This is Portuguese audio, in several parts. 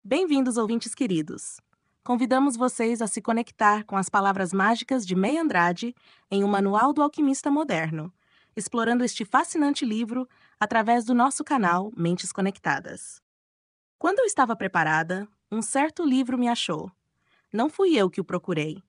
Bem-vindos, ouvintes queridos. Convidamos vocês a se conectar com as palavras mágicas de May Andrade em O Manual do Alquimista Moderno, explorando este fascinante livro através do nosso canal Mentes Conectadas. Quando eu estava preparada, um certo livro me achou. Não fui eu que o procurei.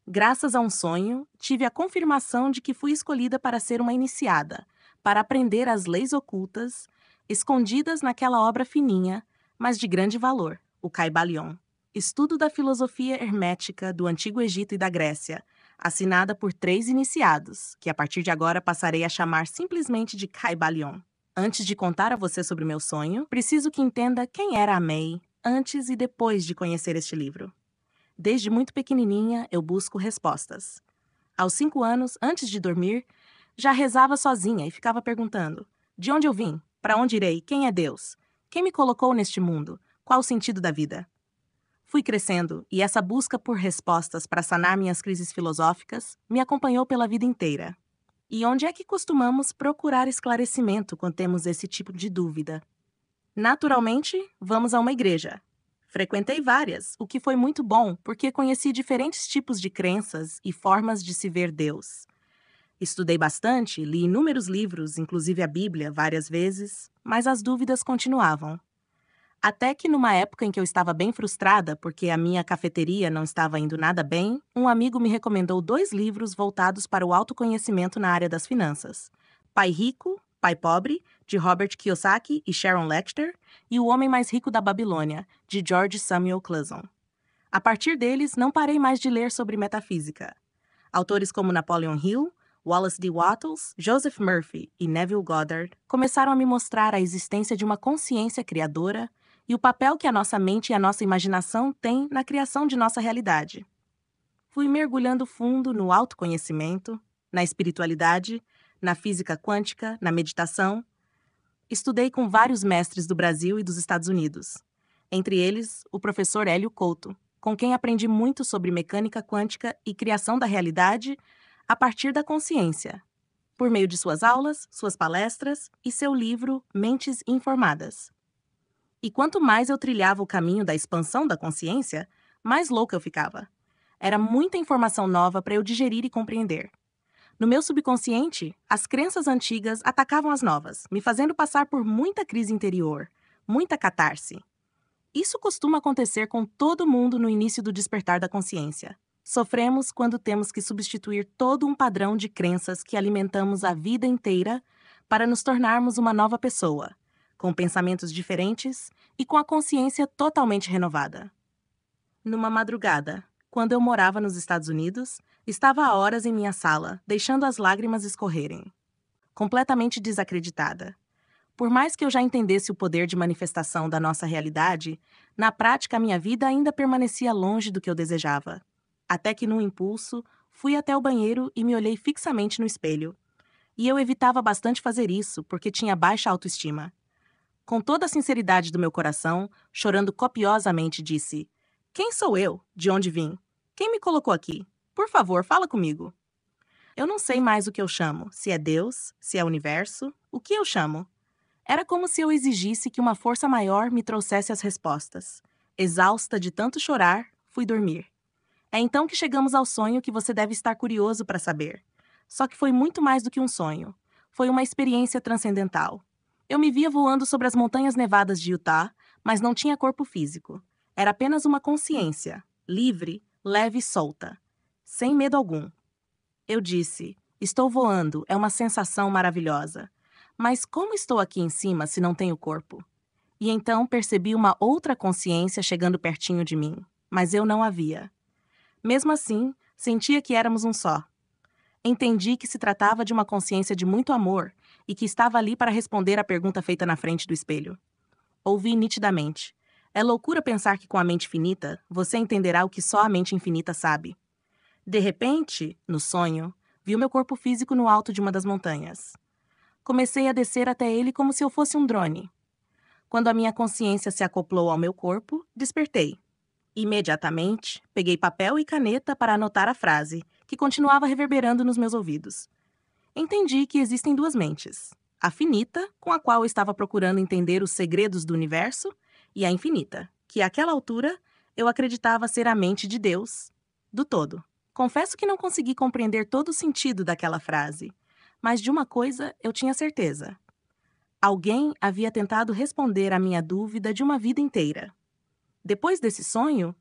Graças a um sonho, tive a confirmação de que fui escolhida para ser uma iniciada, para aprender as leis ocultas, escondidas naquela obra fininha, mas de grande valor, o Caibalion, estudo da filosofia hermética do Antigo Egito e da Grécia, assinada por 3 iniciados, que a partir de agora passarei a chamar simplesmente de Caibalion. Antes de contar a você sobre o meu sonho, preciso que entenda quem era a May antes e depois de conhecer este livro. Desde muito pequenininha, eu busco respostas. Aos 5 anos, antes de dormir, já rezava sozinha e ficava perguntando: de onde eu vim? Para onde irei? Quem é Deus? Quem me colocou neste mundo? Qual o sentido da vida? Fui crescendo e essa busca por respostas para sanar minhas crises filosóficas me acompanhou pela vida inteira. E onde é que costumamos procurar esclarecimento quando temos esse tipo de dúvida? Naturalmente, vamos a uma igreja. Frequentei várias, o que foi muito bom porque conheci diferentes tipos de crenças e formas de se ver Deus. Estudei bastante, li inúmeros livros, inclusive a Bíblia, várias vezes, mas as dúvidas continuavam. Até que numa época em que eu estava bem frustrada porque a minha cafeteria não estava indo nada bem, um amigo me recomendou 2 livros voltados para o autoconhecimento na área das finanças: Pai Rico, Pai Pobre, de Robert Kiyosaki e Sharon Lechter, e O Homem Mais Rico da Babilônia, de George Samuel Cleason. A partir deles, não parei mais de ler sobre metafísica. Autores como Napoleon Hill, Wallace D. Wattles, Joseph Murphy e Neville Goddard começaram a me mostrar a existência de uma consciência criadora e o papel que a nossa mente e a nossa imaginação têm na criação de nossa realidade. Fui mergulhando fundo no autoconhecimento, na espiritualidade, na física quântica, na meditação. Estudei com vários mestres do Brasil e dos Estados Unidos, entre eles o professor Hélio Couto, com quem aprendi muito sobre mecânica quântica e criação da realidade a partir da consciência, por meio de suas aulas, suas palestras e seu livro Mentes Informadas. E quanto mais eu trilhava o caminho da expansão da consciência, mais louca eu ficava. Era muita informação nova para eu digerir e compreender. No meu subconsciente, as crenças antigas atacavam as novas, me fazendo passar por muita crise interior, muita catarse. Isso costuma acontecer com todo mundo no início do despertar da consciência. Sofremos quando temos que substituir todo um padrão de crenças que alimentamos a vida inteira para nos tornarmos uma nova pessoa, com pensamentos diferentes e com a consciência totalmente renovada. Numa madrugada, quando eu morava nos Estados Unidos, estava há horas em minha sala, deixando as lágrimas escorrerem. Completamente desacreditada. Por mais que eu já entendesse o poder de manifestação da nossa realidade, na prática a minha vida ainda permanecia longe do que eu desejava. Até que, num impulso, fui até o banheiro e me olhei fixamente no espelho. E eu evitava bastante fazer isso, porque tinha baixa autoestima. Com toda a sinceridade do meu coração, chorando copiosamente, disse: quem sou eu? De onde vim? Quem me colocou aqui? Por favor, fala comigo. Eu não sei mais o que eu chamo, se é Deus, se é universo, o que eu chamo? Era como se eu exigisse que uma força maior me trouxesse as respostas. Exausta de tanto chorar, fui dormir. É então que chegamos ao sonho que você deve estar curioso para saber. Só que foi muito mais do que um sonho. Foi uma experiência transcendental. Eu me via voando sobre as montanhas nevadas de Utah, mas não tinha corpo físico. Era apenas uma consciência, livre, leve e solta, sem medo algum. Eu disse: estou voando, é uma sensação maravilhosa. Mas como estou aqui em cima se não tenho corpo? E então percebi uma outra consciência chegando pertinho de mim, mas eu não a via. Mesmo assim, sentia que éramos um só. Entendi que se tratava de uma consciência de muito amor e que estava ali para responder à pergunta feita na frente do espelho. Ouvi nitidamente: é loucura pensar que com a mente finita, você entenderá o que só a mente infinita sabe. De repente, no sonho, vi o meu corpo físico no alto de uma das montanhas. Comecei a descer até ele como se eu fosse um drone. Quando a minha consciência se acoplou ao meu corpo, despertei. Imediatamente, peguei papel e caneta para anotar a frase, que continuava reverberando nos meus ouvidos. Entendi que existem 2 mentes: a finita, com a qual eu estava procurando entender os segredos do universo, e a infinita, que àquela altura eu acreditava ser a mente de Deus, do todo. Confesso que não consegui compreender todo o sentido daquela frase, mas de uma coisa eu tinha certeza. Alguém havia tentado responder à minha dúvida de uma vida inteira. Depois desse sonho,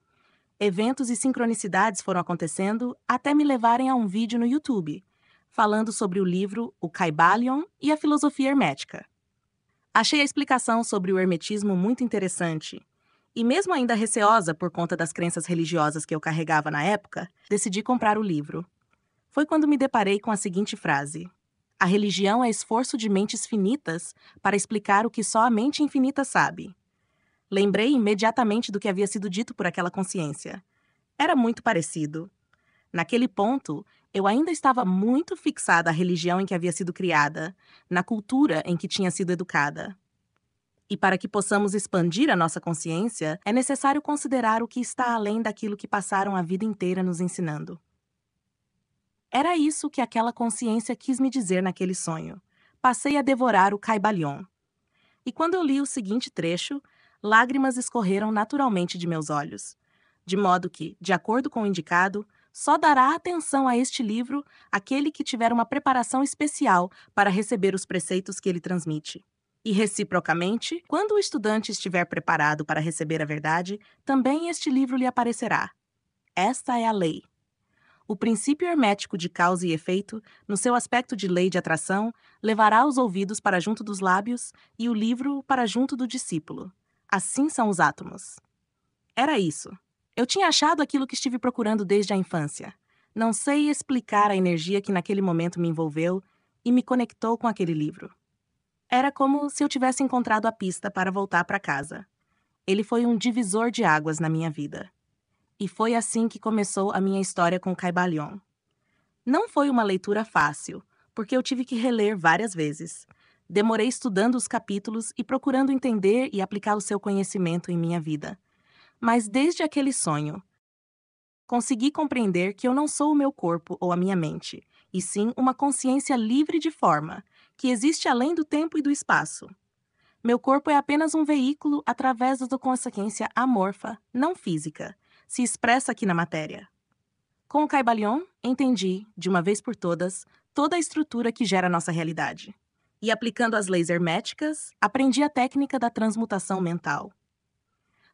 eventos e sincronicidades foram acontecendo até me levarem a um vídeo no YouTube, falando sobre o livro O Kybalion e a filosofia hermética. Achei a explicação sobre o hermetismo muito interessante, e mesmo ainda receosa por conta das crenças religiosas que eu carregava na época, decidi comprar o livro. Foi quando me deparei com a seguinte frase: a religião é esforço de mentes finitas para explicar o que só a mente infinita sabe. Lembrei imediatamente do que havia sido dito por aquela consciência. Era muito parecido. Naquele ponto, eu ainda estava muito fixada à religião em que havia sido criada, na cultura em que tinha sido educada. E para que possamos expandir a nossa consciência, é necessário considerar o que está além daquilo que passaram a vida inteira nos ensinando. Era isso que aquela consciência quis me dizer naquele sonho. Passei a devorar o Kybalion. E quando eu li o seguinte trecho, lágrimas escorreram naturalmente de meus olhos. De modo que, de acordo com o indicado, só dará atenção a este livro aquele que tiver uma preparação especial para receber os preceitos que ele transmite. E, reciprocamente, quando o estudante estiver preparado para receber a verdade, também este livro lhe aparecerá. Esta é a lei. O princípio hermético de causa e efeito, no seu aspecto de lei de atração, levará os ouvidos para junto dos lábios e o livro para junto do discípulo. Assim são os átomos. Era isso. Eu tinha achado aquilo que estive procurando desde a infância. Não sei explicar a energia que naquele momento me envolveu e me conectou com aquele livro. Era como se eu tivesse encontrado a pista para voltar para casa. Ele foi um divisor de águas na minha vida. E foi assim que começou a minha história com o Kybalion. Não foi uma leitura fácil, porque eu tive que reler várias vezes. Demorei estudando os capítulos e procurando entender e aplicar o seu conhecimento em minha vida. Mas desde aquele sonho, consegui compreender que eu não sou o meu corpo ou a minha mente, e sim uma consciência livre de forma, que existe além do tempo e do espaço. Meu corpo é apenas um veículo através da consciência amorfa, não física, se expressa aqui na matéria. Com o Kybalion, entendi, de uma vez por todas, toda a estrutura que gera nossa realidade. E aplicando as leis herméticas, aprendi a técnica da transmutação mental.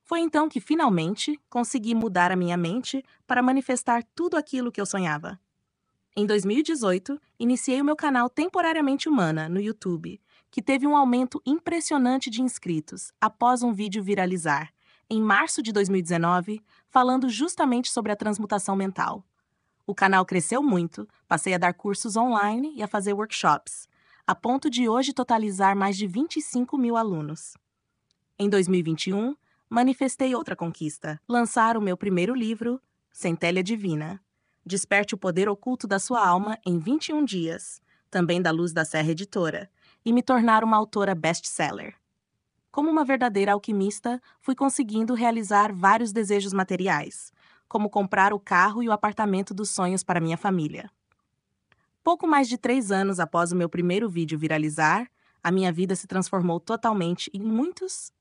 Foi então que, finalmente, consegui mudar a minha mente para manifestar tudo aquilo que eu sonhava. Em 2018, iniciei o meu canal Temporariamente Humana, no YouTube, que teve um aumento impressionante de inscritos após um vídeo viralizar, em março de 2019, falando justamente sobre a transmutação mental. O canal cresceu muito, passei a dar cursos online e a fazer workshops, a ponto de hoje totalizar mais de 25 mil alunos. Em 2021, manifestei outra conquista: lançar o meu primeiro livro, Centelha Divina. Desperte o poder oculto da sua alma em 21 dias, também da Luz da Serra Editora, e me tornar uma autora best-seller. Como uma verdadeira alquimista, fui conseguindo realizar vários desejos materiais, como comprar o carro e o apartamento dos sonhos para minha família. Pouco mais de 3 anos após o meu primeiro vídeo viralizar, a minha vida se transformou totalmente e muitos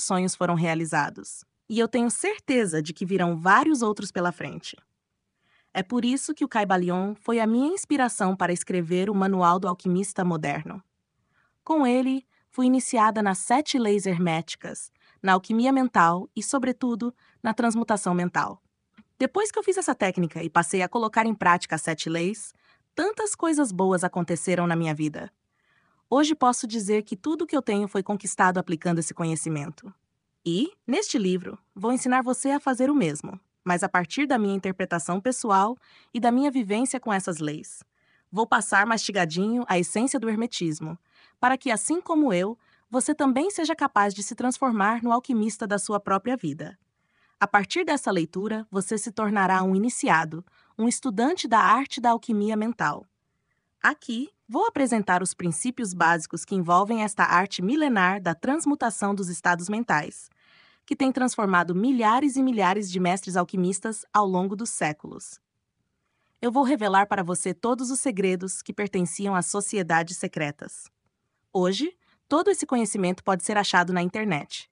sonhos foram realizados. E eu tenho certeza de que virão vários outros pela frente. É por isso que o Kybalion foi a minha inspiração para escrever o Manual do Alquimista Moderno. Com ele, fui iniciada nas 7 leis herméticas, na alquimia mental e, sobretudo, na transmutação mental. Depois que eu fiz essa técnica e passei a colocar em prática as 7 leis, tantas coisas boas aconteceram na minha vida. Hoje posso dizer que tudo o que eu tenho foi conquistado aplicando esse conhecimento. E, neste livro, vou ensinar você a fazer o mesmo, mas a partir da minha interpretação pessoal e da minha vivência com essas leis. Vou passar mastigadinho a essência do hermetismo, para que, assim como eu, você também seja capaz de se transformar no alquimista da sua própria vida. A partir dessa leitura, você se tornará um iniciado, um estudante da arte da alquimia mental. Aqui, vou apresentar os princípios básicos que envolvem esta arte milenar da transmutação dos estados mentais, que tem transformado milhares e milhares de mestres alquimistas ao longo dos séculos. Eu vou revelar para você todos os segredos que pertenciam às sociedades secretas. Hoje, todo esse conhecimento pode ser achado na internet.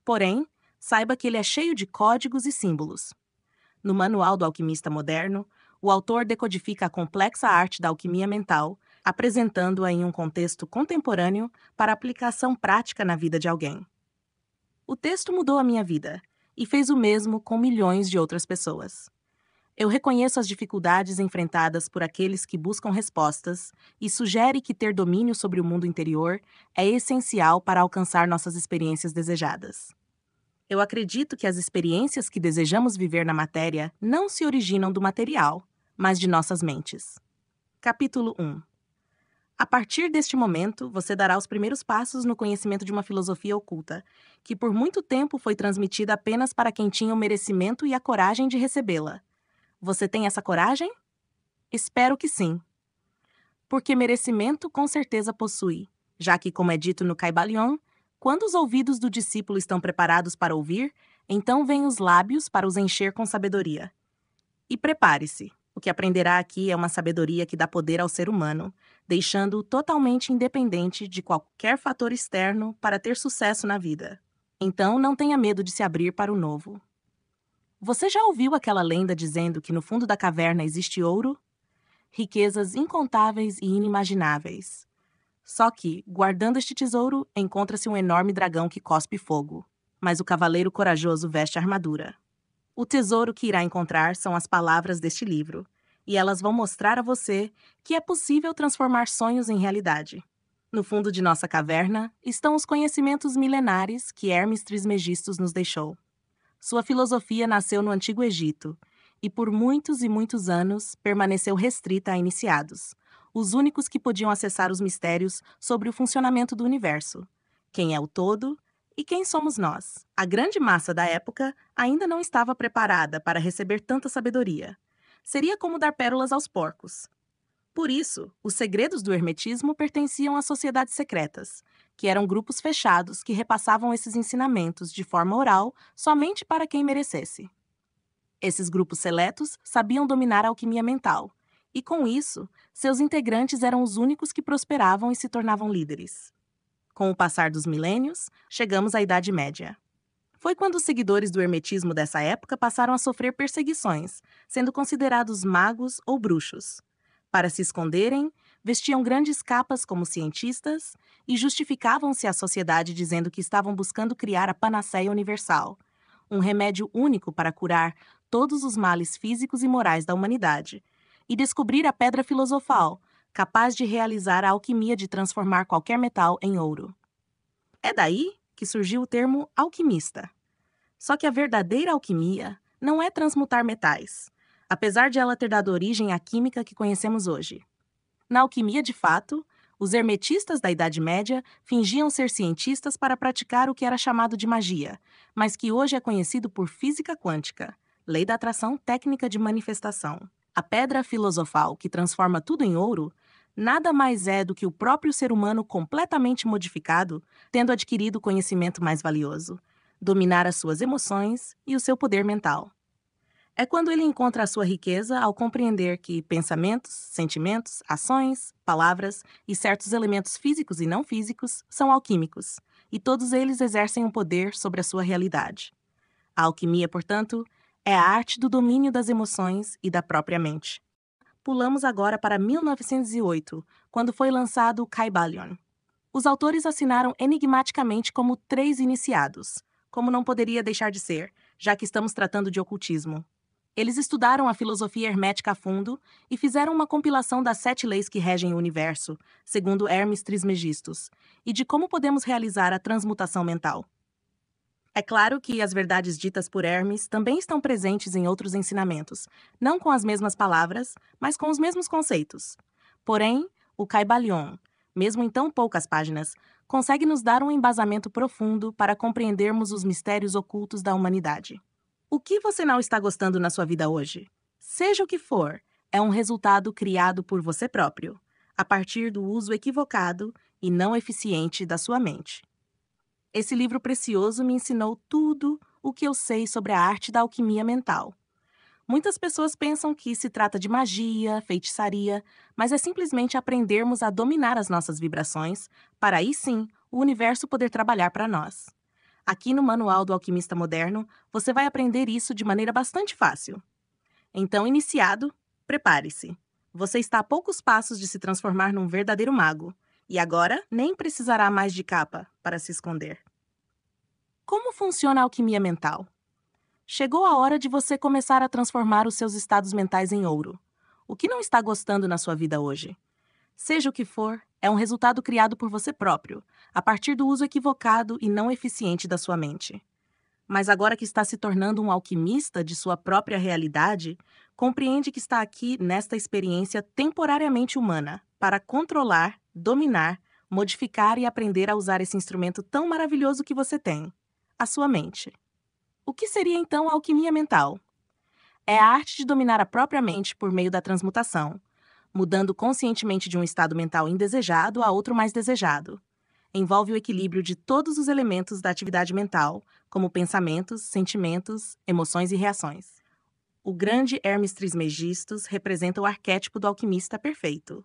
Porém, saiba que ele é cheio de códigos e símbolos. No Manual do Alquimista Moderno, o autor decodifica a complexa arte da alquimia mental, apresentando-a em um contexto contemporâneo para aplicação prática na vida de alguém. O texto mudou a minha vida e fez o mesmo com milhões de outras pessoas. Eu reconheço as dificuldades enfrentadas por aqueles que buscam respostas e sugere que ter domínio sobre o mundo interior é essencial para alcançar nossas experiências desejadas. Eu acredito que as experiências que desejamos viver na matéria não se originam do material, mas de nossas mentes. Capítulo 1. A partir deste momento, você dará os primeiros passos no conhecimento de uma filosofia oculta, que por muito tempo foi transmitida apenas para quem tinha o merecimento e a coragem de recebê-la. Você tem essa coragem? Espero que sim. Porque merecimento com certeza possui, já que, como é dito no Kybalion, quando os ouvidos do discípulo estão preparados para ouvir, então vêm os lábios para os encher com sabedoria. E prepare-se, o que aprenderá aqui é uma sabedoria que dá poder ao ser humano, deixando-o totalmente independente de qualquer fator externo para ter sucesso na vida. Então, não tenha medo de se abrir para o novo. Você já ouviu aquela lenda dizendo que no fundo da caverna existe ouro? Riquezas incontáveis e inimagináveis. Só que, guardando este tesouro, encontra-se um enorme dragão que cospe fogo. Mas o cavaleiro corajoso veste armadura. O tesouro que irá encontrar são as palavras deste livro, e elas vão mostrar a você que é possível transformar sonhos em realidade. No fundo de nossa caverna estão os conhecimentos milenares que Hermes Trismegisto nos deixou. Sua filosofia nasceu no Antigo Egito e por muitos e muitos anos permaneceu restrita a iniciados, os únicos que podiam acessar os mistérios sobre o funcionamento do universo. Quem é o todo e quem somos nós? A grande massa da época ainda não estava preparada para receber tanta sabedoria. Seria como dar pérolas aos porcos. Por isso, os segredos do hermetismo pertenciam às sociedades secretas, que eram grupos fechados que repassavam esses ensinamentos de forma oral somente para quem merecesse. Esses grupos seletos sabiam dominar a alquimia mental, e com isso, seus integrantes eram os únicos que prosperavam e se tornavam líderes. Com o passar dos milênios, chegamos à Idade Média. Foi quando os seguidores do hermetismo dessa época passaram a sofrer perseguições, sendo considerados magos ou bruxos. Para se esconderem, vestiam grandes capas como cientistas e justificavam-se à sociedade dizendo que estavam buscando criar a panaceia universal, um remédio único para curar todos os males físicos e morais da humanidade, e descobrir a pedra filosofal, capaz de realizar a alquimia de transformar qualquer metal em ouro. É daí que surgiu o termo alquimista. Só que a verdadeira alquimia não é transmutar metais, apesar de ela ter dado origem à química que conhecemos hoje. Na alquimia, de fato, os hermetistas da Idade Média fingiam ser cientistas para praticar o que era chamado de magia, mas que hoje é conhecido por física quântica, lei da atração técnica de manifestação. A pedra filosofal que transforma tudo em ouro nada mais é do que o próprio ser humano completamente modificado, tendo adquirido conhecimento mais valioso, dominar as suas emoções e o seu poder mental. É quando ele encontra a sua riqueza ao compreender que pensamentos, sentimentos, ações, palavras e certos elementos físicos e não físicos são alquímicos, e todos eles exercem um poder sobre a sua realidade. A alquimia, portanto, é a arte do domínio das emoções e da própria mente. Pulamos agora para 1908, quando foi lançado o Kybalion. Os autores assinaram enigmaticamente como 3 iniciados, como não poderia deixar de ser, já que estamos tratando de ocultismo. Eles estudaram a filosofia hermética a fundo e fizeram uma compilação das 7 leis que regem o universo, segundo Hermes Trismegisto, e de como podemos realizar a transmutação mental. É claro que as verdades ditas por Hermes também estão presentes em outros ensinamentos, não com as mesmas palavras, mas com os mesmos conceitos. Porém, o Kybalion, mesmo em tão poucas páginas, consegue nos dar um embasamento profundo para compreendermos os mistérios ocultos da humanidade. O que você não está gostando na sua vida hoje? Seja o que for, é um resultado criado por você próprio, a partir do uso equivocado e não eficiente da sua mente. Esse livro precioso me ensinou tudo o que eu sei sobre a arte da alquimia mental. Muitas pessoas pensam que se trata de magia, feitiçaria, mas é simplesmente aprendermos a dominar as nossas vibrações, para aí sim o universo poder trabalhar para nós. Aqui no Manual do Alquimista Moderno, você vai aprender isso de maneira bastante fácil. Então, iniciado, prepare-se. Você está a poucos passos de se transformar num verdadeiro mago. E agora, nem precisará mais de capa para se esconder. Como funciona a alquimia mental? Chegou a hora de você começar a transformar os seus estados mentais em ouro. O que não está gostando na sua vida hoje? Seja o que for, é um resultado criado por você próprio, a partir do uso equivocado e não eficiente da sua mente. Mas agora que está se tornando um alquimista de sua própria realidade, compreende que está aqui nesta experiência temporariamente humana para controlar, dominar, modificar e aprender a usar esse instrumento tão maravilhoso que você tem, a sua mente. O que seria então a alquimia mental? É a arte de dominar a própria mente por meio da transmutação, mudando conscientemente de um estado mental indesejado a outro mais desejado. Envolve o equilíbrio de todos os elementos da atividade mental, como pensamentos, sentimentos, emoções e reações. O grande Hermes Trismegistus representa o arquétipo do alquimista perfeito.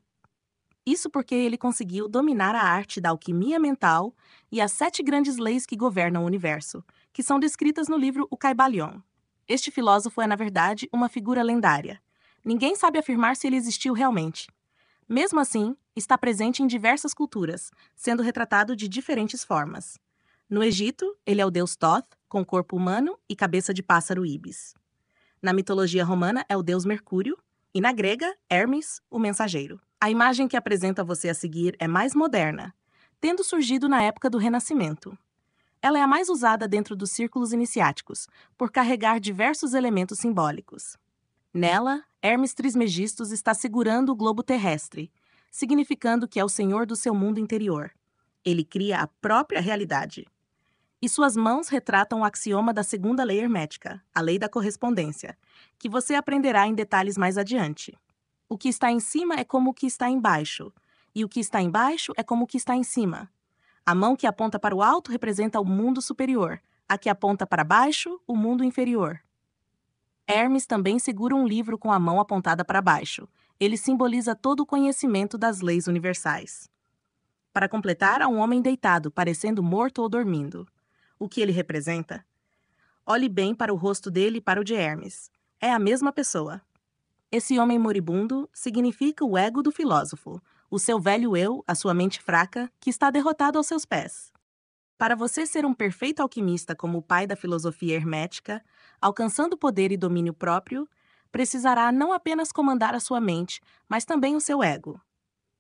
Isso porque ele conseguiu dominar a arte da alquimia mental e as 7 grandes leis que governam o universo, que são descritas no livro O Caibalion. Este filósofo é, na verdade, uma figura lendária. Ninguém sabe afirmar se ele existiu realmente. Mesmo assim, está presente em diversas culturas, sendo retratado de diferentes formas. No Egito, ele é o deus Thoth, com corpo humano e cabeça de pássaro íbis. Na mitologia romana, é o deus Mercúrio, e na grega, Hermes, o mensageiro. A imagem que apresento a você a seguir é mais moderna, tendo surgido na época do Renascimento. Ela é a mais usada dentro dos círculos iniciáticos, por carregar diversos elementos simbólicos. Nela, Hermes Trismegistus está segurando o globo terrestre, significando que é o senhor do seu mundo interior. Ele cria a própria realidade. E suas mãos retratam o axioma da segunda lei hermética, a lei da correspondência, que você aprenderá em detalhes mais adiante. O que está em cima é como o que está embaixo, e o que está embaixo é como o que está em cima. A mão que aponta para o alto representa o mundo superior, a que aponta para baixo, o mundo inferior. Hermes também segura um livro com a mão apontada para baixo. Ele simboliza todo o conhecimento das leis universais. Para completar, há um homem deitado, parecendo morto ou dormindo. O que ele representa? Olhe bem para o rosto dele e para o de Hermes. É a mesma pessoa. Esse homem moribundo significa o ego do filósofo, o seu velho eu, a sua mente fraca, que está derrotado aos seus pés. Para você ser um perfeito alquimista como o pai da filosofia hermética, alcançando poder e domínio próprio, precisará não apenas comandar a sua mente, mas também o seu ego.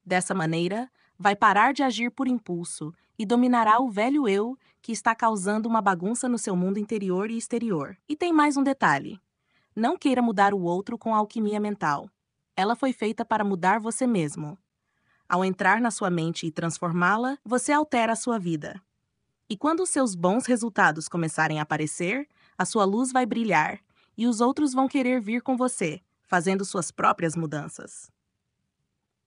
Dessa maneira, vai parar de agir por impulso e dominará o velho eu que está causando uma bagunça no seu mundo interior e exterior. E tem mais um detalhe. Não queira mudar o outro com a alquimia mental. Ela foi feita para mudar você mesmo. Ao entrar na sua mente e transformá-la, você altera a sua vida. E quando os seus bons resultados começarem a aparecer, a sua luz vai brilhar e os outros vão querer vir com você, fazendo suas próprias mudanças.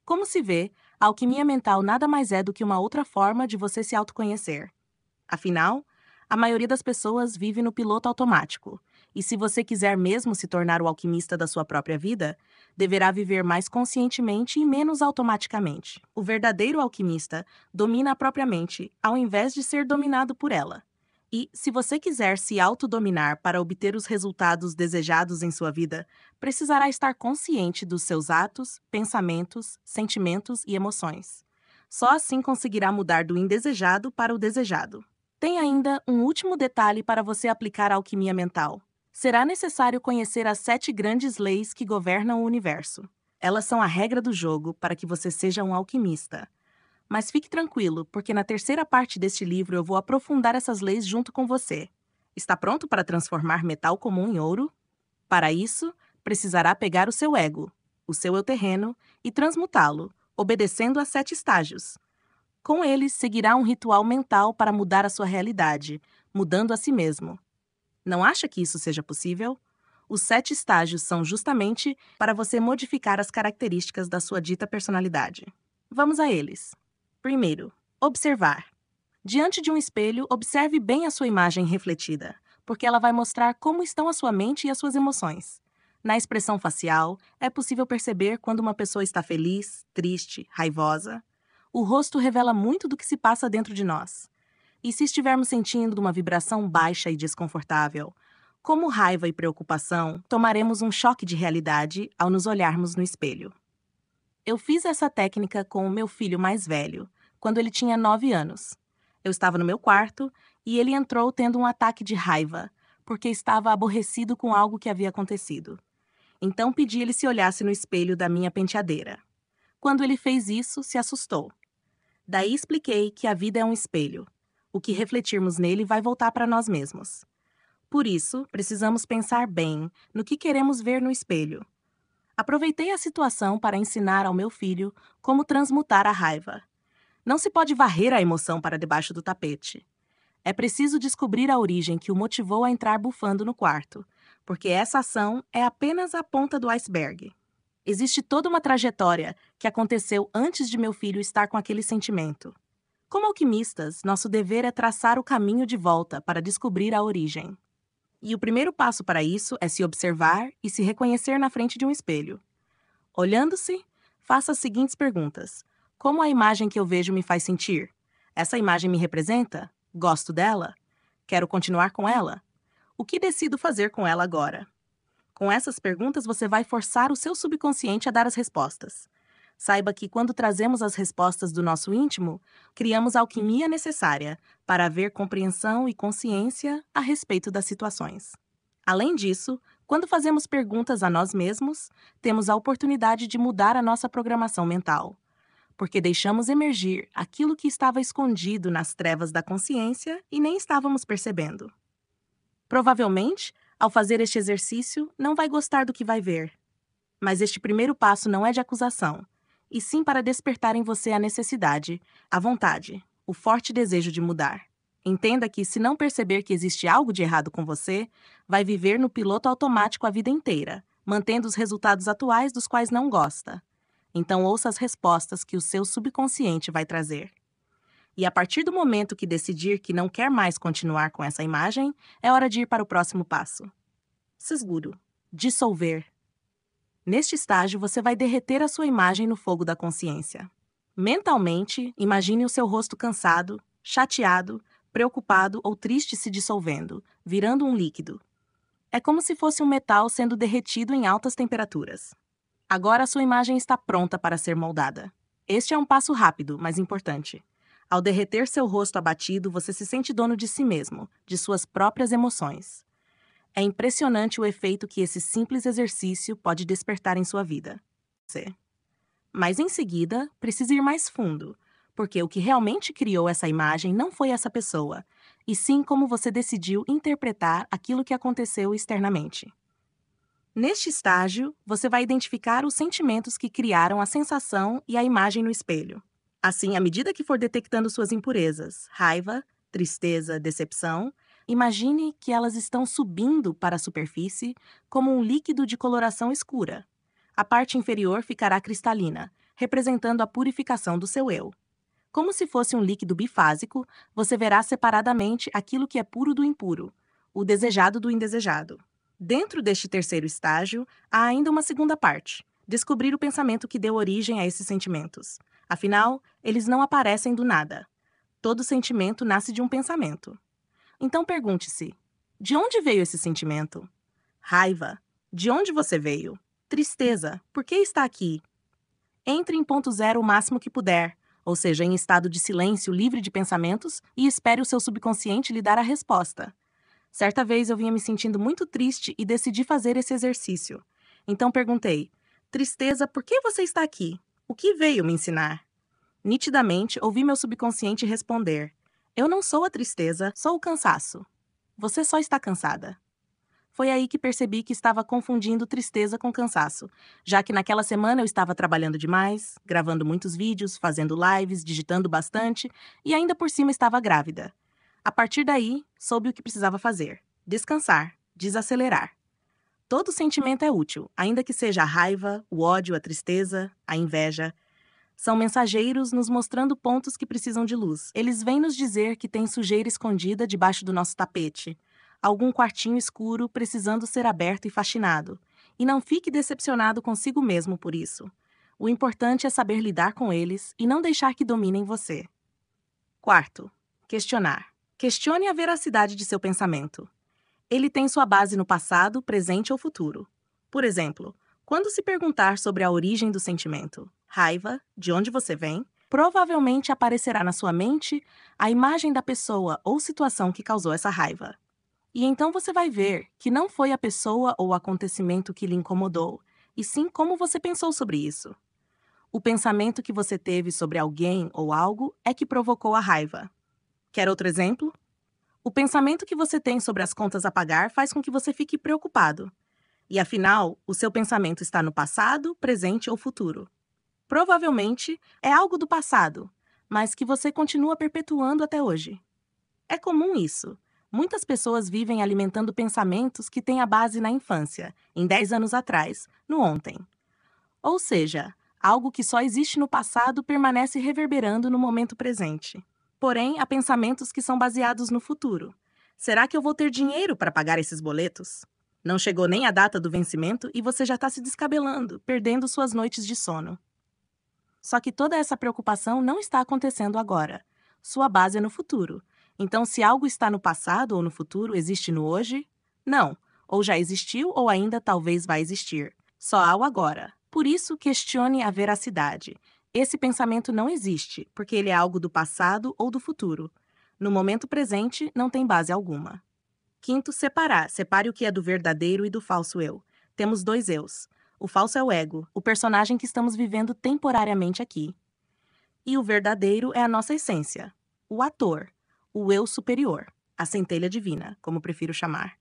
Como se vê, a alquimia mental nada mais é do que uma outra forma de você se autoconhecer. Afinal, a maioria das pessoas vive no piloto automático, e se você quiser mesmo se tornar o alquimista da sua própria vida, deverá viver mais conscientemente e menos automaticamente. O verdadeiro alquimista domina a própria mente, ao invés de ser dominado por ela. E, se você quiser se autodominar para obter os resultados desejados em sua vida, precisará estar consciente dos seus atos, pensamentos, sentimentos e emoções. Só assim conseguirá mudar do indesejado para o desejado. Tem ainda um último detalhe para você aplicar a alquimia mental. Será necessário conhecer as 7 grandes leis que governam o universo. Elas são a regra do jogo para que você seja um alquimista. Mas fique tranquilo, porque na terceira parte deste livro eu vou aprofundar essas leis junto com você. Está pronto para transformar metal comum em ouro? Para isso, precisará pegar o seu ego, o seu eu terreno, e transmutá-lo, obedecendo a 7 estágios. Com eles, seguirá um ritual mental para mudar a sua realidade, mudando a si mesmo. Não acha que isso seja possível? Os 7 estágios são justamente para você modificar as características da sua dita personalidade. Vamos a eles. Primeiro, observar. Diante de um espelho, observe bem a sua imagem refletida, porque ela vai mostrar como estão a sua mente e as suas emoções. Na expressão facial, é possível perceber quando uma pessoa está feliz, triste, raivosa. O rosto revela muito do que se passa dentro de nós. E se estivermos sentindo uma vibração baixa e desconfortável, como raiva e preocupação, tomaremos um choque de realidade ao nos olharmos no espelho. Eu fiz essa técnica com o meu filho mais velho, quando ele tinha 9 anos. Eu estava no meu quarto e ele entrou tendo um ataque de raiva, porque estava aborrecido com algo que havia acontecido. Então pedi ele se olhasse no espelho da minha penteadeira. Quando ele fez isso, se assustou. Daí expliquei que a vida é um espelho. O que refletirmos nele vai voltar para nós mesmos. Por isso, precisamos pensar bem no que queremos ver no espelho. Aproveitei a situação para ensinar ao meu filho como transmutar a raiva. Não se pode varrer a emoção para debaixo do tapete. É preciso descobrir a origem que o motivou a entrar bufando no quarto, porque essa ação é apenas a ponta do iceberg. Existe toda uma trajetória que aconteceu antes de meu filho estar com aquele sentimento. Como alquimistas, nosso dever é traçar o caminho de volta para descobrir a origem. E o primeiro passo para isso é se observar e se reconhecer na frente de um espelho. Olhando-se, faça as seguintes perguntas. Como a imagem que eu vejo me faz sentir? Essa imagem me representa? Gosto dela? Quero continuar com ela? O que decido fazer com ela agora? Com essas perguntas, você vai forçar o seu subconsciente a dar as respostas. Saiba que, quando trazemos as respostas do nosso íntimo, criamos a alquimia necessária para haver compreensão e consciência a respeito das situações. Além disso, quando fazemos perguntas a nós mesmos, temos a oportunidade de mudar a nossa programação mental, porque deixamos emergir aquilo que estava escondido nas trevas da consciência e nem estávamos percebendo. Provavelmente, ao fazer este exercício, não vai gostar do que vai ver. Mas este primeiro passo não é de acusação, e sim para despertar em você a necessidade, a vontade, o forte desejo de mudar. Entenda que, se não perceber que existe algo de errado com você, vai viver no piloto automático a vida inteira, mantendo os resultados atuais dos quais não gosta. Então ouça as respostas que o seu subconsciente vai trazer. E a partir do momento que decidir que não quer mais continuar com essa imagem, é hora de ir para o próximo passo. Seguro. Dissolver. Neste estágio, você vai derreter a sua imagem no fogo da consciência. Mentalmente, imagine o seu rosto cansado, chateado, preocupado ou triste se dissolvendo, virando um líquido. É como se fosse um metal sendo derretido em altas temperaturas. Agora a sua imagem está pronta para ser moldada. Este é um passo rápido, mas importante. Ao derreter seu rosto abatido, você se sente dono de si mesmo, de suas próprias emoções. É impressionante o efeito que esse simples exercício pode despertar em sua vida. Mas em seguida, precisa ir mais fundo, porque o que realmente criou essa imagem não foi essa pessoa, e sim como você decidiu interpretar aquilo que aconteceu externamente. Neste estágio, você vai identificar os sentimentos que criaram a sensação e a imagem no espelho. Assim, à medida que for detectando suas impurezas, raiva, tristeza, decepção, imagine que elas estão subindo para a superfície como um líquido de coloração escura. A parte inferior ficará cristalina, representando a purificação do seu eu. Como se fosse um líquido bifásico, você verá separadamente aquilo que é puro do impuro, o desejado do indesejado. Dentro deste terceiro estágio, há ainda uma segunda parte: descobrir o pensamento que deu origem a esses sentimentos. Afinal, eles não aparecem do nada. Todo sentimento nasce de um pensamento. Então pergunte-se: de onde veio esse sentimento? Raiva. De onde você veio? Tristeza. Por que está aqui? Entre em ponto zero o máximo que puder, ou seja, em estado de silêncio livre de pensamentos, e espere o seu subconsciente lhe dar a resposta. Certa vez eu vinha me sentindo muito triste e decidi fazer esse exercício. Então perguntei: tristeza, por que você está aqui? O que veio me ensinar? Nitidamente, ouvi meu subconsciente responder: eu não sou a tristeza, sou o cansaço. Você só está cansada. Foi aí que percebi que estava confundindo tristeza com cansaço, já que naquela semana eu estava trabalhando demais, gravando muitos vídeos, fazendo lives, digitando bastante e ainda por cima estava grávida. A partir daí, soube o que precisava fazer: descansar, desacelerar. Todo sentimento é útil, ainda que seja a raiva, o ódio, a tristeza, a inveja. São mensageiros nos mostrando pontos que precisam de luz. Eles vêm nos dizer que tem sujeira escondida debaixo do nosso tapete, algum quartinho escuro precisando ser aberto e faxinado. E não fique decepcionado consigo mesmo por isso. O importante é saber lidar com eles e não deixar que dominem você. Quarto, questionar. Questione a veracidade de seu pensamento. Ele tem sua base no passado, presente ou futuro. Por exemplo, quando se perguntar sobre a origem do sentimento, raiva, de onde você vem, provavelmente aparecerá na sua mente a imagem da pessoa ou situação que causou essa raiva. E então você vai ver que não foi a pessoa ou o acontecimento que lhe incomodou, e sim como você pensou sobre isso. O pensamento que você teve sobre alguém ou algo é que provocou a raiva. Quer outro exemplo? O pensamento que você tem sobre as contas a pagar faz com que você fique preocupado. E afinal, o seu pensamento está no passado, presente ou futuro. Provavelmente é algo do passado, mas que você continua perpetuando até hoje. É comum isso. Muitas pessoas vivem alimentando pensamentos que têm a base na infância, em 10 anos atrás, no ontem. Ou seja, algo que só existe no passado permanece reverberando no momento presente. Porém, há pensamentos que são baseados no futuro. Será que eu vou ter dinheiro para pagar esses boletos? Não chegou nem a data do vencimento e você já está se descabelando, perdendo suas noites de sono. Só que toda essa preocupação não está acontecendo agora. Sua base é no futuro. Então, se algo está no passado ou no futuro, existe no hoje? Não. Ou já existiu ou ainda talvez vai existir. Só há o agora. Por isso, questione a veracidade. Esse pensamento não existe, porque ele é algo do passado ou do futuro. No momento presente, não tem base alguma. Quinto, separar. Separe o que é do verdadeiro e do falso eu. Temos dois eus. O falso é o ego, o personagem que estamos vivendo temporariamente aqui. E o verdadeiro é a nossa essência, o ator, o eu superior, a centelha divina, como prefiro chamar.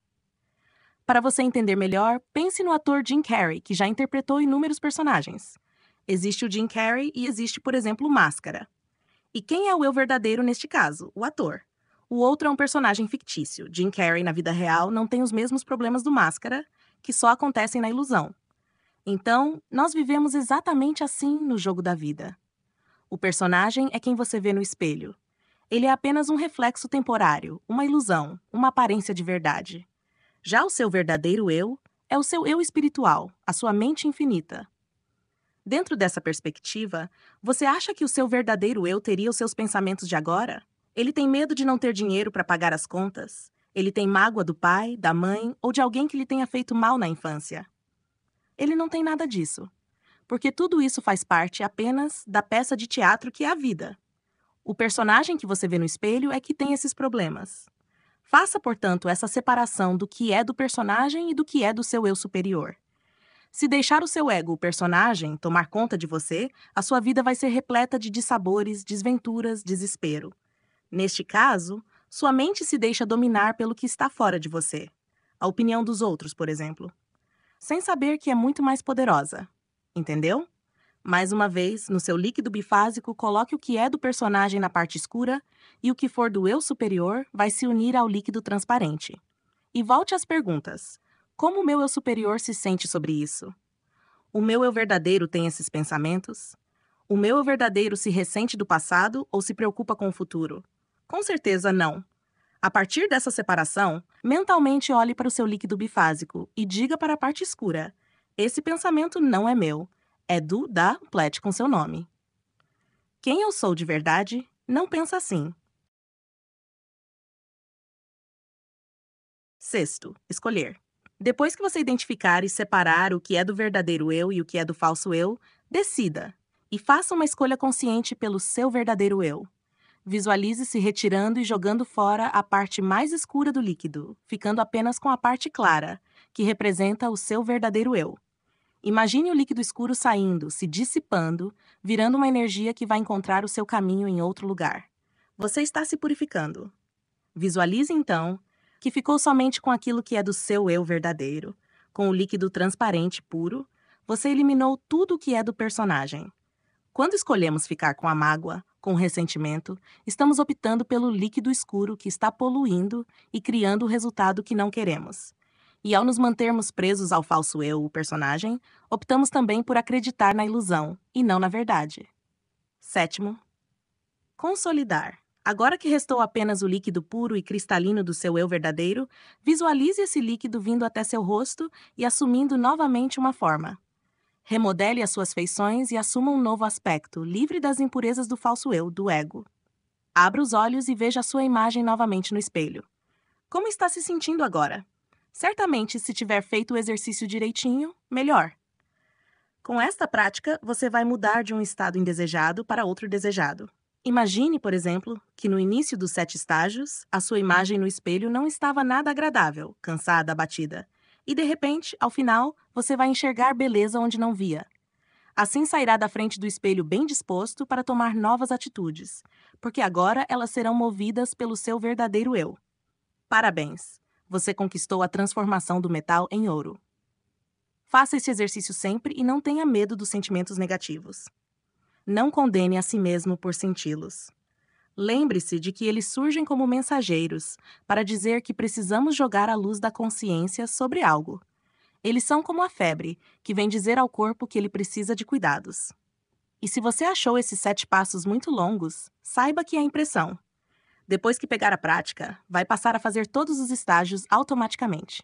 Para você entender melhor, pense no ator Jim Carrey, que já interpretou inúmeros personagens. Existe o Jim Carrey e existe, por exemplo, o Máscara. E quem é o eu verdadeiro neste caso? O ator. O outro é um personagem fictício. Jim Carrey, na vida real, não tem os mesmos problemas do Máscara, que só acontecem na ilusão. Então, nós vivemos exatamente assim no jogo da vida. O personagem é quem você vê no espelho. Ele é apenas um reflexo temporário, uma ilusão, uma aparência de verdade. Já o seu verdadeiro eu é o seu eu espiritual, a sua mente infinita. Dentro dessa perspectiva, você acha que o seu verdadeiro eu teria os seus pensamentos de agora? Ele tem medo de não ter dinheiro para pagar as contas? Ele tem mágoa do pai, da mãe ou de alguém que lhe tenha feito mal na infância? Ele não tem nada disso, porque tudo isso faz parte apenas da peça de teatro que é a vida. O personagem que você vê no espelho é que tem esses problemas. Faça, portanto, essa separação do que é do personagem e do que é do seu eu superior. Se deixar o seu ego, o personagem, tomar conta de você, a sua vida vai ser repleta de dissabores, desventuras, desespero. Neste caso, sua mente se deixa dominar pelo que está fora de você. A opinião dos outros, por exemplo. Sem saber que é muito mais poderosa. Entendeu? Mais uma vez, no seu líquido bifásico, coloque o que é do personagem na parte escura e o que for do eu superior vai se unir ao líquido transparente. E volte às perguntas. Como o meu eu superior se sente sobre isso? O meu eu verdadeiro tem esses pensamentos? O meu eu verdadeiro se ressente do passado ou se preocupa com o futuro? Com certeza não. A partir dessa separação, mentalmente olhe para o seu líquido bifásico e diga para a parte escura: esse pensamento não é meu, é da complete com seu nome. Quem eu sou de verdade não pensa assim. Sexto, escolher. Depois que você identificar e separar o que é do verdadeiro eu e o que é do falso eu, decida e faça uma escolha consciente pelo seu verdadeiro eu. Visualize-se retirando e jogando fora a parte mais escura do líquido, ficando apenas com a parte clara, que representa o seu verdadeiro eu. Imagine o líquido escuro saindo, se dissipando, virando uma energia que vai encontrar o seu caminho em outro lugar. Você está se purificando. Visualize, então, que ficou somente com aquilo que é do seu eu verdadeiro. Com o líquido transparente puro, você eliminou tudo o que é do personagem. Quando escolhemos ficar com a mágoa, com o ressentimento, estamos optando pelo líquido escuro que está poluindo e criando o resultado que não queremos. E ao nos mantermos presos ao falso eu, o personagem, optamos também por acreditar na ilusão e não na verdade. Sétimo, consolidar. Agora que restou apenas o líquido puro e cristalino do seu eu verdadeiro, visualize esse líquido vindo até seu rosto e assumindo novamente uma forma. Remodele as suas feições e assuma um novo aspecto, livre das impurezas do falso eu, do ego. Abra os olhos e veja a sua imagem novamente no espelho. Como está se sentindo agora? Certamente, se tiver feito o exercício direitinho, melhor. Com esta prática, você vai mudar de um estado indesejado para outro desejado. Imagine, por exemplo, que no início dos 7 estágios, a sua imagem no espelho não estava nada agradável, cansada, abatida. E de repente, ao final, você vai enxergar beleza onde não via. Assim sairá da frente do espelho bem disposto para tomar novas atitudes, porque agora elas serão movidas pelo seu verdadeiro eu. Parabéns! Você conquistou a transformação do metal em ouro. Faça esse exercício sempre e não tenha medo dos sentimentos negativos. Não condene a si mesmo por senti-los. Lembre-se de que eles surgem como mensageiros para dizer que precisamos jogar a luz da consciência sobre algo. Eles são como a febre, que vem dizer ao corpo que ele precisa de cuidados. E se você achou esses 7 passos muito longos, saiba que é impressão. Depois que pegar a prática, vai passar a fazer todos os estágios automaticamente.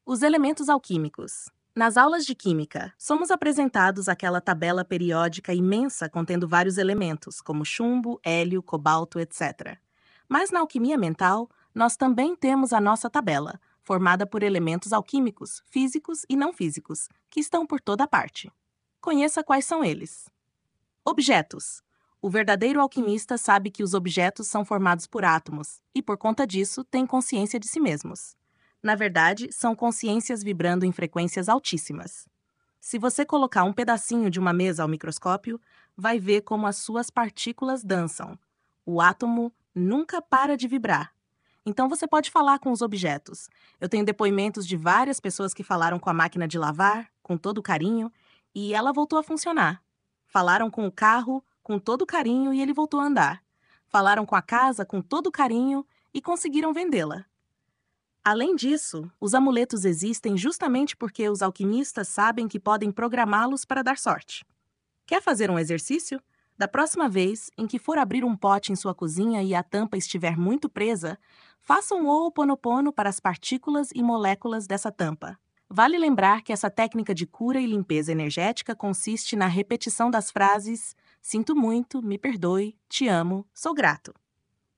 Os elementos alquímicos. Nas aulas de química, somos apresentados àquela tabela periódica imensa contendo vários elementos, como chumbo, hélio, cobalto, etc. Mas na alquimia mental, nós também temos a nossa tabela, formada por elementos alquímicos, físicos e não físicos, que estão por toda parte. Conheça quais são eles. Objetos. O verdadeiro alquimista sabe que os objetos são formados por átomos e, por conta disso, tem consciência de si mesmos. Na verdade, são consciências vibrando em frequências altíssimas. Se você colocar um pedacinho de uma mesa ao microscópio, vai ver como as suas partículas dançam. O átomo nunca para de vibrar. Então você pode falar com os objetos. Eu tenho depoimentos de várias pessoas que falaram com a máquina de lavar, com todo carinho, e ela voltou a funcionar. Falaram com o carro, com todo carinho, e ele voltou a andar. Falaram com a casa, com todo carinho, e conseguiram vendê-la. Além disso, os amuletos existem justamente porque os alquimistas sabem que podem programá-los para dar sorte. Quer fazer um exercício? Da próxima vez em que for abrir um pote em sua cozinha e a tampa estiver muito presa, faça um Ho'oponopono para as partículas e moléculas dessa tampa. Vale lembrar que essa técnica de cura e limpeza energética consiste na repetição das frases "sinto muito, me perdoe, te amo, sou grato".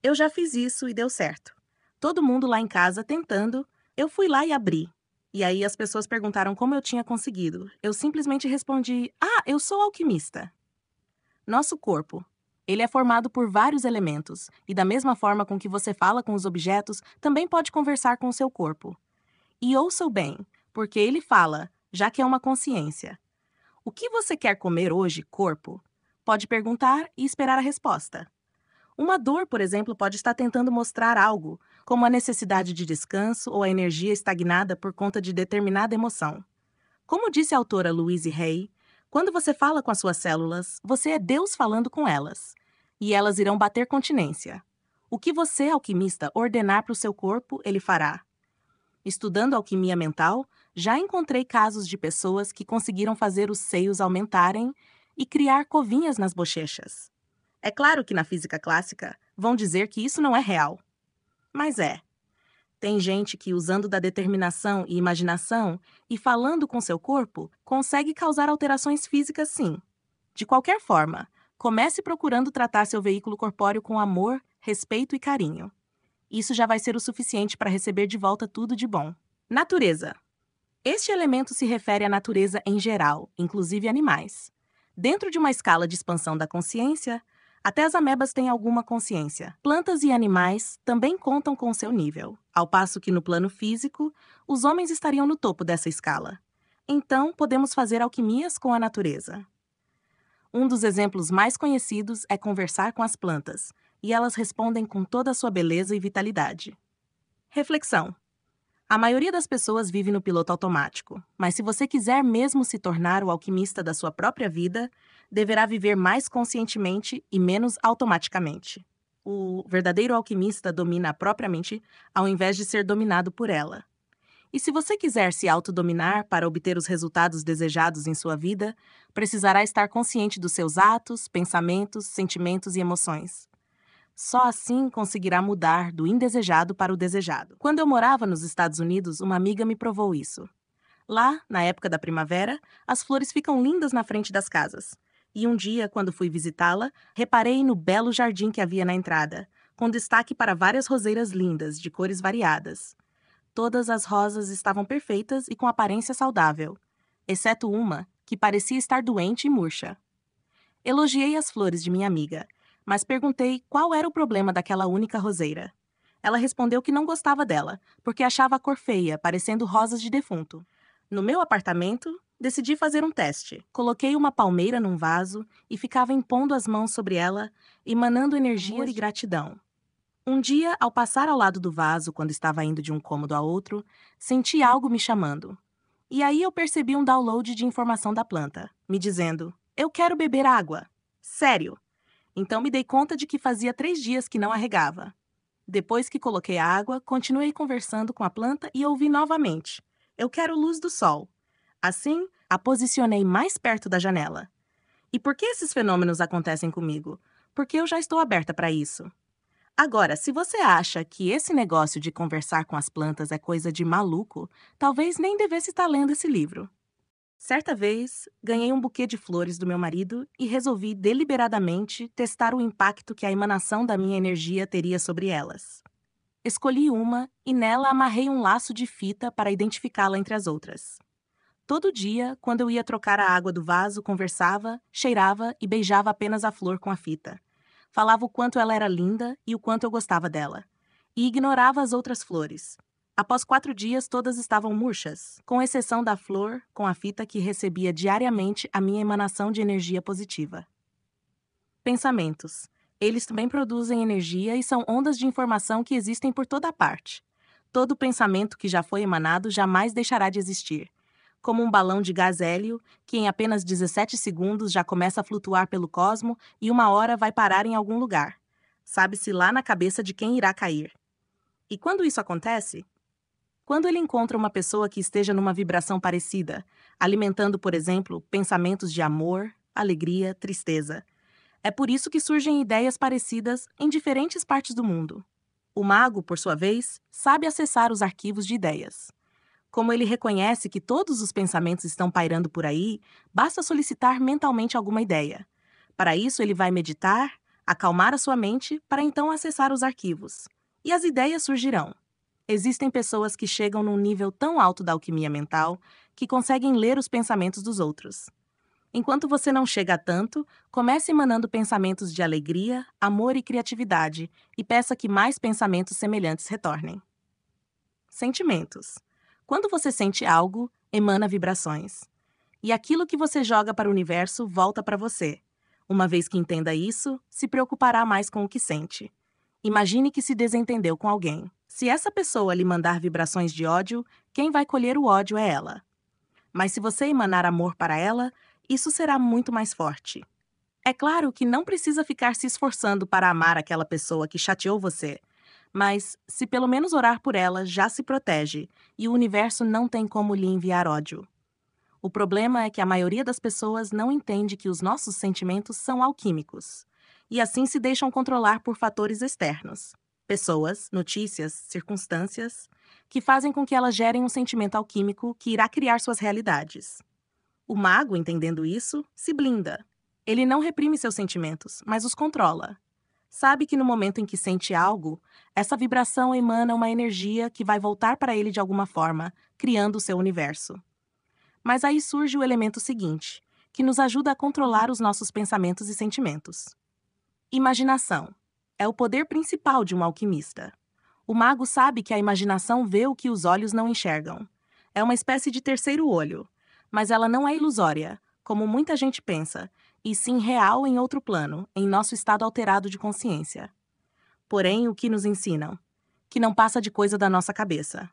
Eu já fiz isso e deu certo. Todo mundo lá em casa tentando, eu fui lá e abri. E aí as pessoas perguntaram como eu tinha conseguido. Eu simplesmente respondi: eu sou alquimista. Nosso corpo. Ele é formado por vários elementos, e da mesma forma com que você fala com os objetos, também pode conversar com o seu corpo. E ouça bem, porque ele fala, já que é uma consciência. O que você quer comer hoje, corpo? Pode perguntar e esperar a resposta. Uma dor, por exemplo, pode estar tentando mostrar algo, como a necessidade de descanso ou a energia estagnada por conta de determinada emoção. Como disse a autora Louise Hay, quando você fala com as suas células, você é Deus falando com elas, e elas irão bater continência. O que você, alquimista, ordenar para o seu corpo, ele fará. Estudando alquimia mental, já encontrei casos de pessoas que conseguiram fazer os seios aumentarem e criar covinhas nas bochechas. É claro que na física clássica vão dizer que isso não é real. Mas é. Tem gente que, usando da determinação e imaginação e falando com seu corpo, consegue causar alterações físicas sim. De qualquer forma, comece procurando tratar seu veículo corpóreo com amor, respeito e carinho. Isso já vai ser o suficiente para receber de volta tudo de bom. Natureza. Este elemento se refere à natureza em geral, inclusive animais. Dentro de uma escala de expansão da consciência, até as amebas têm alguma consciência. Plantas e animais também contam com seu nível, ao passo que no plano físico, os homens estariam no topo dessa escala. Então, podemos fazer alquimias com a natureza. Um dos exemplos mais conhecidos é conversar com as plantas, e elas respondem com toda a sua beleza e vitalidade. Reflexão. A maioria das pessoas vive no piloto automático, mas se você quiser mesmo se tornar o alquimista da sua própria vida, deverá viver mais conscientemente e menos automaticamente. O verdadeiro alquimista domina a própria mente ao invés de ser dominado por ela. E se você quiser se autodominar para obter os resultados desejados em sua vida, precisará estar consciente dos seus atos, pensamentos, sentimentos e emoções. Só assim conseguirá mudar do indesejado para o desejado. Quando eu morava nos Estados Unidos, uma amiga me provou isso. Lá, na época da primavera, as flores ficam lindas na frente das casas. E um dia, quando fui visitá-la, reparei no belo jardim que havia na entrada. com destaque para várias roseiras lindas, de cores variadas. Todas as rosas estavam perfeitas e com aparência saudável, exceto uma, que parecia estar doente e murcha. Elogiei as flores de minha amiga, mas perguntei qual era o problema daquela única roseira. Ela respondeu que não gostava dela, porque achava a cor feia, parecendo rosas de defunto. No meu apartamento, decidi fazer um teste. Coloquei uma palmeira num vaso e ficava impondo as mãos sobre ela, emanando energia e gratidão. Um dia, ao passar ao lado do vaso, quando estava indo de um cômodo a outro, senti algo me chamando. E aí eu percebi um download de informação da planta, me dizendo: "Eu quero beber água." Sério! Então me dei conta de que fazia 3 dias que não a regava. Depois que coloquei a água, continuei conversando com a planta e ouvi novamente: "Eu quero luz do sol." Assim, a posicionei mais perto da janela. E por que esses fenômenos acontecem comigo? Porque eu já estou aberta para isso. Agora, se você acha que esse negócio de conversar com as plantas é coisa de maluco, talvez nem devesse estar lendo esse livro. Certa vez, ganhei um buquê de flores do meu marido e resolvi deliberadamente testar o impacto que a emanação da minha energia teria sobre elas. Escolhi uma e nela amarrei um laço de fita para identificá-la entre as outras. Todo dia, quando eu ia trocar a água do vaso, conversava, cheirava e beijava apenas a flor com a fita. Falava o quanto ela era linda e o quanto eu gostava dela. E ignorava as outras flores. Após 4 dias, todas estavam murchas, com exceção da flor com a fita que recebia diariamente a minha emanação de energia positiva. Pensamentos. Eles também produzem energia e são ondas de informação que existem por toda parte. Todo pensamento que já foi emanado jamais deixará de existir. Como um balão de gás hélio, que em apenas 17 segundos já começa a flutuar pelo cosmo e uma hora vai parar em algum lugar. Sabe-se lá na cabeça de quem irá cair. E quando isso acontece? Quando ele encontra uma pessoa que esteja numa vibração parecida, alimentando, por exemplo, pensamentos de amor, alegria, tristeza. É por isso que surgem ideias parecidas em diferentes partes do mundo. O mago, por sua vez, sabe acessar os arquivos de ideias. Como ele reconhece que todos os pensamentos estão pairando por aí, basta solicitar mentalmente alguma ideia. Para isso, ele vai meditar, acalmar a sua mente, para então acessar os arquivos. E as ideias surgirão. Existem pessoas que chegam num nível tão alto da alquimia mental que conseguem ler os pensamentos dos outros. Enquanto você não chega a tanto, comece emanando pensamentos de alegria, amor e criatividade e peça que mais pensamentos semelhantes retornem. Sentimentos. Quando você sente algo, emana vibrações. E aquilo que você joga para o universo volta para você. Uma vez que entenda isso, se preocupará mais com o que sente. Imagine que se desentendeu com alguém. Se essa pessoa lhe mandar vibrações de ódio, quem vai colher o ódio é ela. Mas se você emanar amor para ela, isso será muito mais forte. É claro que não precisa ficar se esforçando para amar aquela pessoa que chateou você, mas se pelo menos orar por ela, já se protege e o universo não tem como lhe enviar ódio. O problema é que a maioria das pessoas não entende que os nossos sentimentos são alquímicos e assim se deixam controlar por fatores externos. Pessoas, notícias, circunstâncias, que fazem com que elas gerem um sentimento alquímico que irá criar suas realidades. O mago, entendendo isso, se blinda. Ele não reprime seus sentimentos, mas os controla. Sabe que no momento em que sente algo, essa vibração emana uma energia que vai voltar para ele de alguma forma, criando o seu universo. Mas aí surge o elemento seguinte, que nos ajuda a controlar os nossos pensamentos e sentimentos. Imaginação. É o poder principal de um alquimista. O mago sabe que a imaginação vê o que os olhos não enxergam. É uma espécie de terceiro olho, mas ela não é ilusória, como muita gente pensa, e sim real em outro plano, em nosso estado alterado de consciência. Porém, o que nos ensinam? Que não passa de coisa da nossa cabeça.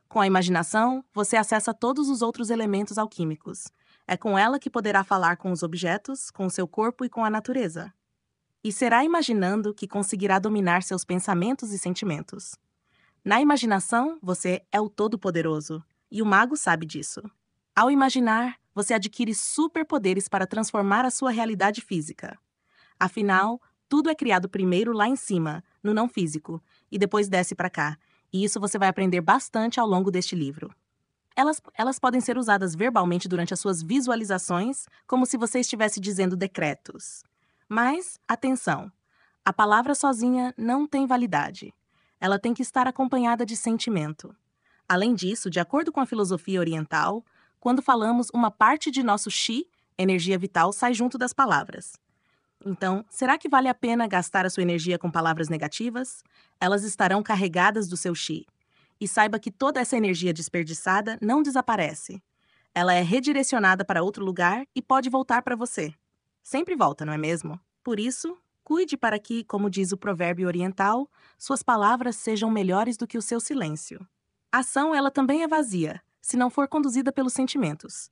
Com a imaginação, você acessa todos os outros elementos alquímicos. É com ela que poderá falar com os objetos, com o seu corpo e com a natureza. E será imaginando que conseguirá dominar seus pensamentos e sentimentos. Na imaginação, você é o Todo-Poderoso, e o mago sabe disso. Ao imaginar, você adquire superpoderes para transformar a sua realidade física. Afinal, tudo é criado primeiro lá em cima, no não físico, e depois desce para cá, e isso você vai aprender bastante ao longo deste livro. Elas podem ser usadas verbalmente durante as suas visualizações, como se você estivesse dizendo decretos. Mas, atenção! A palavra sozinha não tem validade. Ela tem que estar acompanhada de sentimento. Além disso, de acordo com a filosofia oriental, quando falamos, uma parte de nosso chi, energia vital, sai junto das palavras. Então, será que vale a pena gastar a sua energia com palavras negativas? Elas estarão carregadas do seu chi. E saiba que toda essa energia desperdiçada não desaparece. Ela é redirecionada para outro lugar e pode voltar para você. Sempre volta, não é mesmo? Por isso, cuide para que, como diz o provérbio oriental, suas palavras sejam melhores do que o seu silêncio. A ação, ela também é vazia, se não for conduzida pelos sentimentos.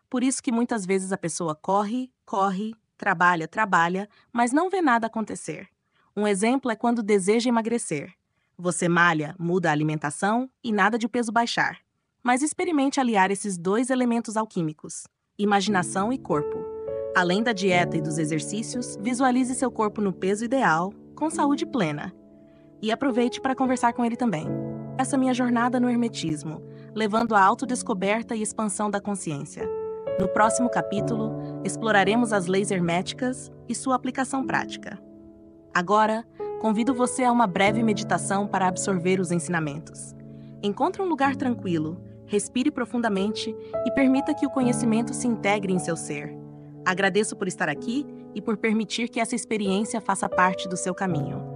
Por isso que muitas vezes a pessoa corre, trabalha, mas não vê nada acontecer. Um exemplo é quando deseja emagrecer. Você malha, muda a alimentação e nada de peso baixar. Mas experimente aliar esses dois elementos alquímicos, imaginação e corpo. Além da dieta e dos exercícios, visualize seu corpo no peso ideal, com saúde plena. E aproveite para conversar com ele também. Essa minha jornada no hermetismo, levando à autodescoberta e expansão da consciência. No próximo capítulo, exploraremos as leis herméticas e sua aplicação prática. Agora, convido você a uma breve meditação para absorver os ensinamentos. Encontre um lugar tranquilo, respire profundamente e permita que o conhecimento se integre em seu ser. Agradeço por estar aqui e por permitir que essa experiência faça parte do seu caminho.